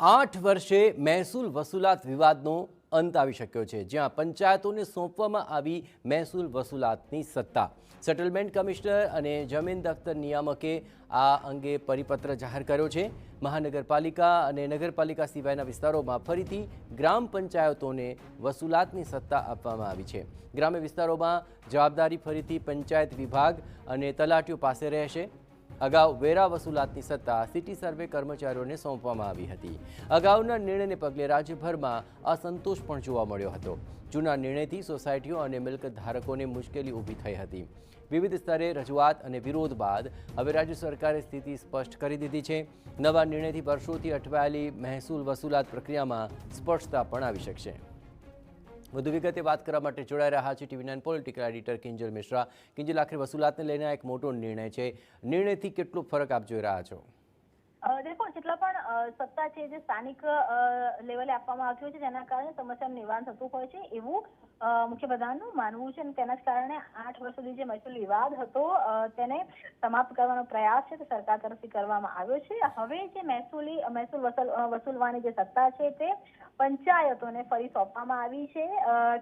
8 વર્ષે મહેસૂલ વસૂલાત વિવાદનો અંત આવી શક્યો છે, જ્યાં પંચાયતોને સોંપવામાં આવી મહેસૂલ વસૂલાતની સત્તા. સેટલમેન્ટ કમિશનર અને જમીન દફતર નિયામકે આ અંગે પરિપત્ર જાહેર કર્યો છે. મહાનગરપાલિકા અને નગરપાલિકા સિવાયના વિસ્તારોમાં ફરીથી ગ્રામ પંચાયતોને વસૂલાતની સત્તા આપવામાં આવી છે. ગ્રામ્ય વિસ્તારોમાં જવાબદારી ફરીથી પંચાયત વિભાગ અને તલાટીઓ પાસે રહેશે. અગાઉ વેરા વસૂલાતની સત્તા સિટી સર્વે કર્મચારીઓને સોંપવામાં આવી હતી. અગાઉના નિર્ણયને પગલે રાજ્યભરમાં અસંતોષ પણ જોવા મળ્યો હતો. જૂના નિર્ણયથી સોસાયટીઓ અને મિલકત ધારકોને મુશ્કેલી ઊભી થઈ હતી. વિવિધ સ્તરે રજૂઆત અને વિરોધ બાદ હવે રાજ્ય સરકારે સ્થિતિ સ્પષ્ટ કરી દીધી છે. નવા નિર્ણયથી વર્ષોથી અટવાયેલી મહેસૂલ વસૂલાત પ્રક્રિયામાં સ્પષ્ટતા પણ આવી શકશે. વધુ વિગતે વાત કરવા માટે જોડાઈ રહ્યા છે TV9 political editor Kinjal Mishra. Kinjal, આખરે વસૂલાતને લઈને એક મોટો નિર્ણય છે. નિર્ણયથી કેટલો ફરક આપ જોઈ રહ્યા છો? देखो જેટલા પણ સત્તા છે જે સ્થાનિક લેવલે આપવામાં આવતી હોય છે જેના કારણે સમસ્યાનું નિવારણ થતું હોય છે એવું મુખ્યપ્રધાનનું માનવું છે અને તેના જ કારણે 8 વર્ષ સુધી જે મહેસૂલ વિવાદ હતો તેને સમાપ્ત કરવાનો પ્રયાસ છે તે સરકાર તરફથી કરવામાં આવ્યો છે. હવે જે મહેસૂલ વસૂલવાની જે સત્તા છે તે પંચાયતોને ફરી સોંપવામાં આવી છે.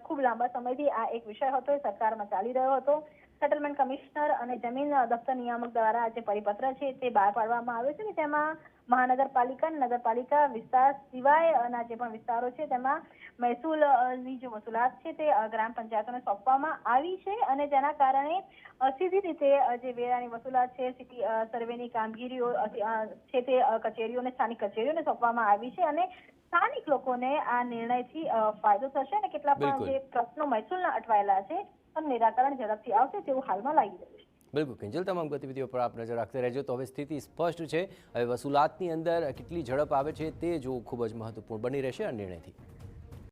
ખૂબ લાંબા સમયથી આ એક વિષય હતો, એ સરકારમાં ચાલી રહ્યો હતો. સેટલમેન્ટ કમિશનર અને જમીન દફતર નિયામક દ્વારા જે પરિપત્ર છે તે બહાર પાડવામાં આવ્યો છે, તેમાં મહાનગરપાલિકા અને નગરપાલિકા વિસ્તાર સિવાયના જે પણ વિસ્તારો છે તેમાં મહેસૂલની જે વસૂલાત છે તે ગ્રામ પંચાયતોને સોંપવામાં આવી છે અને જેના કારણે સીધી રીતે જે વેરાની વસૂલાત છે, સિટી સર્વેની કામગીરીઓ છે તે કચેરીઓને, સ્થાનિક કચેરીઓને સોંપવામાં આવી છે અને સ્થાનિક લોકોને આ નિર્ણયથી ફાયદો થશે અને કેટલા પણ જે પ્રશ્નો મહેસૂલના અટવાયેલા છે નિરાકરણ ઝડપથી આવશે તેવું હાલમાં લાગી રહ્યું છે. બિલકુલ કિંજલ, તમામ ગતિવિધિઓ પર આપ નજર રાખતે રહેજો. તો હવે સ્થિતિ સ્પષ્ટ છે. હવે વસૂલાતની અંદર કેટલી ઝડપ આવે છે તે જોવું ખૂબ જ મહત્વપૂર્ણ બની રહેશે આ નિર્ણયથી.